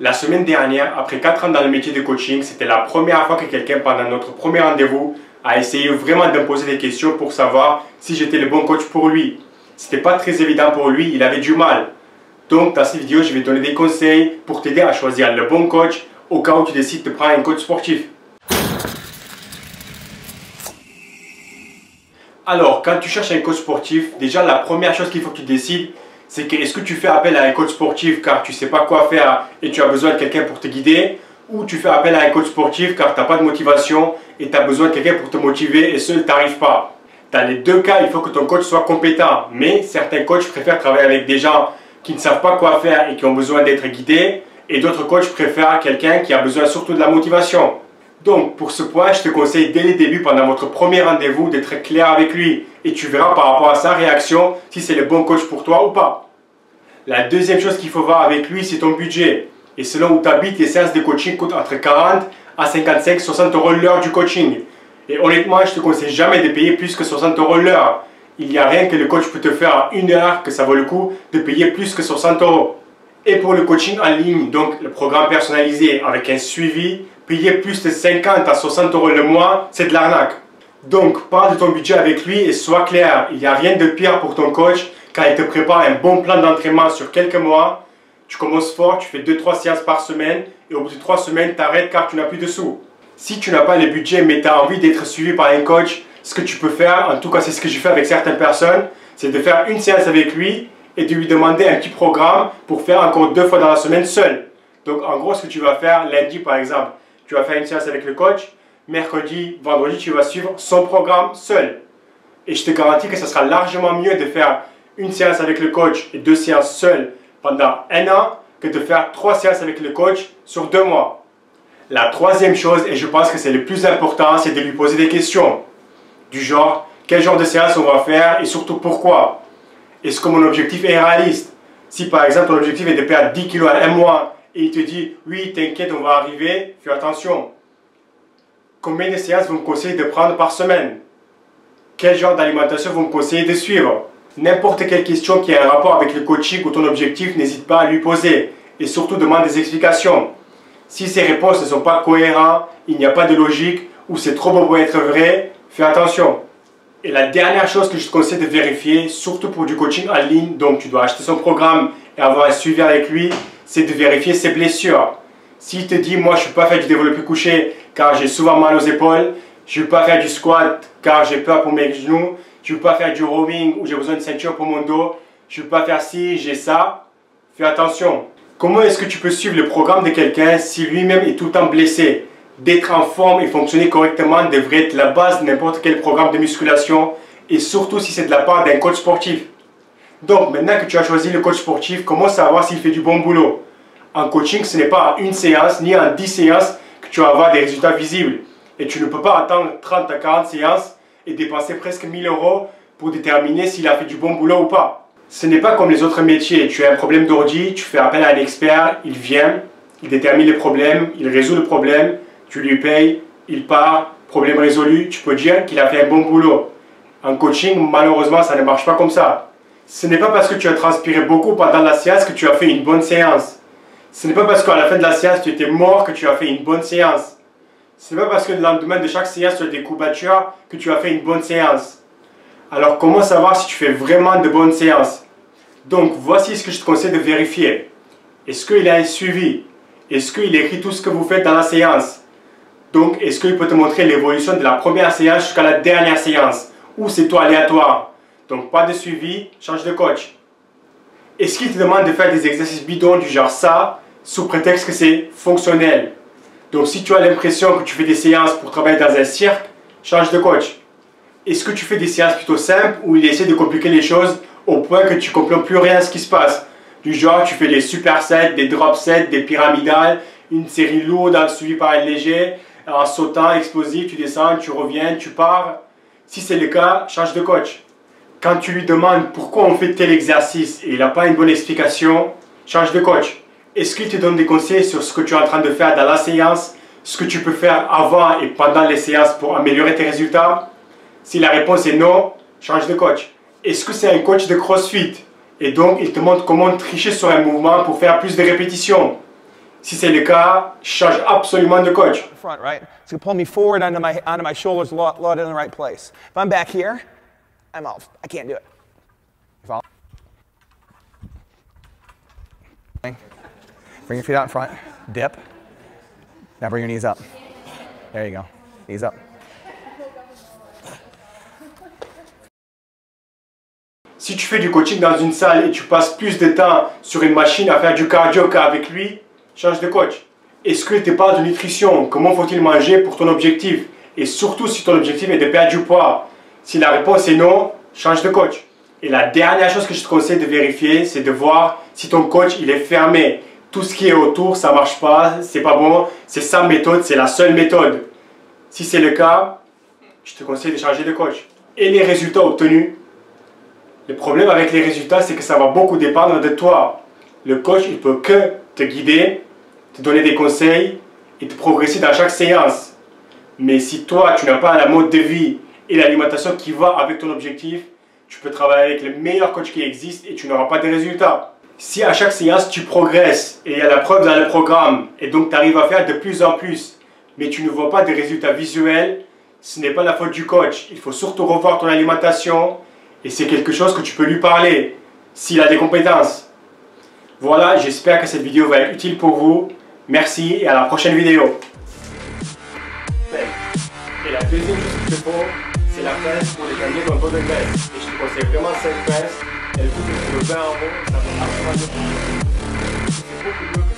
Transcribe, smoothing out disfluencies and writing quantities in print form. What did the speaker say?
La semaine dernière, après 4 ans dans le métier de coaching, c'était la première fois que quelqu'un, pendant notre premier rendez-vous, a essayé vraiment de me poser des questions pour savoir si j'étais le bon coach pour lui. C'était pas très évident pour lui, il avait du mal. Donc dans cette vidéo, je vais te donner des conseils pour t'aider à choisir le bon coach au cas où tu décides de prendre un coach sportif. Alors, quand tu cherches un coach sportif, déjà la première chose qu'il faut que tu décides, c'est que est-ce que tu fais appel à un coach sportif car tu ne sais pas quoi faire et tu as besoin de quelqu'un pour te guider, ou tu fais appel à un coach sportif car tu n'as pas de motivation et tu as besoin de quelqu'un pour te motiver et seul tu n'arrives pas. Dans les deux cas, il faut que ton coach soit compétent, mais certains coachs préfèrent travailler avec des gens qui ne savent pas quoi faire et qui ont besoin d'être guidés, et d'autres coachs préfèrent quelqu'un qui a besoin surtout de la motivation. Donc, pour ce point, je te conseille dès le début, pendant votre premier rendez-vous, d'être clair avec lui. Et tu verras par rapport à sa réaction si c'est le bon coach pour toi ou pas. La deuxième chose qu'il faut voir avec lui, c'est ton budget. Et selon où tu habites, les séances de coaching coûtent entre 40 à 55, 60 euros l'heure du coaching. Et honnêtement, je ne te conseille jamais de payer plus que 60 euros l'heure. Il n'y a rien que le coach peut te faire à une heure que ça vaut le coup de payer plus que 60 euros. Et pour le coaching en ligne, donc le programme personnalisé avec un suivi, payer plus de 50 à 60 euros le mois, c'est de l'arnaque. Donc, parle de ton budget avec lui et sois clair. Il n'y a rien de pire pour ton coach quand il te prépare un bon plan d'entraînement sur quelques mois. Tu commences fort, tu fais 2-3 séances par semaine et au bout de 3 semaines, tu arrêtes car tu n'as plus de sous. Si tu n'as pas le budget mais tu as envie d'être suivi par un coach, ce que tu peux faire, en tout cas c'est ce que je fais avec certaines personnes, c'est de faire une séance avec lui et de lui demander un petit programme pour faire encore 2 fois dans la semaine seul. Donc en gros, ce que tu vas faire lundi par exemple, tu vas faire une séance avec le coach. Mercredi, vendredi, tu vas suivre son programme seul. Et je te garantis que ce sera largement mieux de faire une séance avec le coach et 2 séances seul pendant 1 an que de faire 3 séances avec le coach sur 2 mois. La troisième chose, et je pense que c'est le plus important, c'est de lui poser des questions. Du genre, quel genre de séance on va faire et surtout pourquoi? Est-ce que mon objectif est réaliste? Si par exemple ton objectif est de perdre 10 kg en 1 mois, et il te dit, oui, t'inquiète, on va arriver, fais attention. Combien de séances vous me conseillez de prendre par semaine? Quel genre d'alimentation vous me conseillez de suivre? N'importe quelle question qui a un rapport avec le coaching ou ton objectif, n'hésite pas à lui poser. Et surtout, demande des explications. Si ces réponses ne sont pas cohérentes, il n'y a pas de logique, ou c'est trop beau pour être vrai, fais attention. Et la dernière chose que je te conseille de vérifier, surtout pour du coaching en ligne, donc tu dois acheter son programme et avoir un suivi avec lui, c'est de vérifier ses blessures. S'il te dit, moi je ne peux pas faire du développé couché car j'ai souvent mal aux épaules, je ne peux pas faire du squat car j'ai peur pour mes genoux, je ne peux pas faire du rowing ou j'ai besoin de ceinture pour mon dos, je ne peux pas faire ci, j'ai ça, fais attention. Comment est-ce que tu peux suivre le programme de quelqu'un si lui-même est tout le temps blessé? D'être en forme et fonctionner correctement devrait être la base de n'importe quel programme de musculation et surtout si c'est de la part d'un coach sportif. Donc, maintenant que tu as choisi le coach sportif, comment savoir s'il fait du bon boulot? En coaching, ce n'est pas en une séance, ni en 10 séances que tu vas avoir des résultats visibles. Et tu ne peux pas attendre 30 à 40 séances et dépenser presque 1000 euros pour déterminer s'il a fait du bon boulot ou pas. Ce n'est pas comme les autres métiers. Tu as un problème d'ordi, tu fais appel à un expert, il vient, il détermine le problème, il résout le problème, tu lui payes, il part, problème résolu, tu peux dire qu'il a fait un bon boulot. En coaching, malheureusement, ça ne marche pas comme ça. Ce n'est pas parce que tu as transpiré beaucoup pendant la séance que tu as fait une bonne séance. Ce n'est pas parce qu'à la fin de la séance tu étais mort que tu as fait une bonne séance. Ce n'est pas parce que le lendemain de chaque séance tu as des courbatures que tu as fait une bonne séance. Alors comment savoir si tu fais vraiment de bonnes séances? Donc voici ce que je te conseille de vérifier. Est-ce qu'il a un suivi? Est-ce qu'il écrit tout ce que vous faites dans la séance? Donc est-ce qu'il peut te montrer l'évolution de la première séance jusqu'à la dernière séance? Ou c'est tout aléatoire? Donc pas de suivi, change de coach. Est-ce qu'il te demande de faire des exercices bidons du genre ça, sous prétexte que c'est fonctionnel? Donc si tu as l'impression que tu fais des séances pour travailler dans un cirque, change de coach. Est-ce que tu fais des séances plutôt simples ou il essaie de compliquer les choses au point que tu ne comprends plus rien à ce qui se passe? Du genre tu fais des supersets, des drop sets, des pyramidales, une série lourde suivie par un léger, en sautant, explosif, tu descends, tu reviens, tu pars. Si c'est le cas, change de coach. Quand tu lui demandes pourquoi on fait tel exercice et il n'a pas une bonne explication, change de coach. Est-ce qu'il te donne des conseils sur ce que tu es en train de faire dans la séance, ce que tu peux faire avant et pendant les séances pour améliorer tes résultats? Si la réponse est non, change de coach. Est-ce que c'est un coach de CrossFit et donc il te montre comment tricher sur un mouvement pour faire plus de répétitions? Si c'est le cas, change absolument de coach. Front, right? It's gonna pull me forward onto my shoulders, loaded in the right place. If I'm back here, I'm off. I can't do it. You follow? Bring your feet out in front. Dip. Now bring your knees up. There you go. Knees up. Si tu fais du coaching dans une salle et tu passes plus de temps sur une machine à faire du cardio qu'avec lui, change de coach. Est-ce qu'il te parle de nutrition? Comment faut-il manger pour ton objectif? Et surtout si ton objectif est de perdre du poids. Si la réponse est non, change de coach. Et la dernière chose que je te conseille de vérifier, c'est de voir si ton coach il est fermé. Tout ce qui est autour, ça marche pas, c'est pas bon, c'est sa méthode, c'est la seule méthode. Si c'est le cas, je te conseille de changer de coach. Et les résultats obtenus? Le problème avec les résultats, c'est que ça va beaucoup dépendre de toi. Le coach, il peut que te guider, te donner des conseils et te progresser dans chaque séance. Mais si toi, tu n'as pas la mode de vie et l'alimentation qui va avec ton objectif, tu peux travailler avec le meilleur coach qui existe et tu n'auras pas de résultats. Si à chaque séance, tu progresses et il y a la preuve dans le programme et donc tu arrives à faire de plus en plus, mais tu ne vois pas de résultats visuels, ce n'est pas la faute du coach. Il faut surtout revoir ton alimentation. Et c'est quelque chose que tu peux lui parler, s'il a des compétences. Voilà, j'espère que cette vidéo va être utile pour vous. Merci et à la prochaine vidéo. Et la deuxième chose qu'il te faut, c'est la pince pour déterminer ton taux de graisse. Et je te conseille vraiment cette pince. Elle coûte le 20 €, ça vaut absolument le coup. C'est beaucoup mieux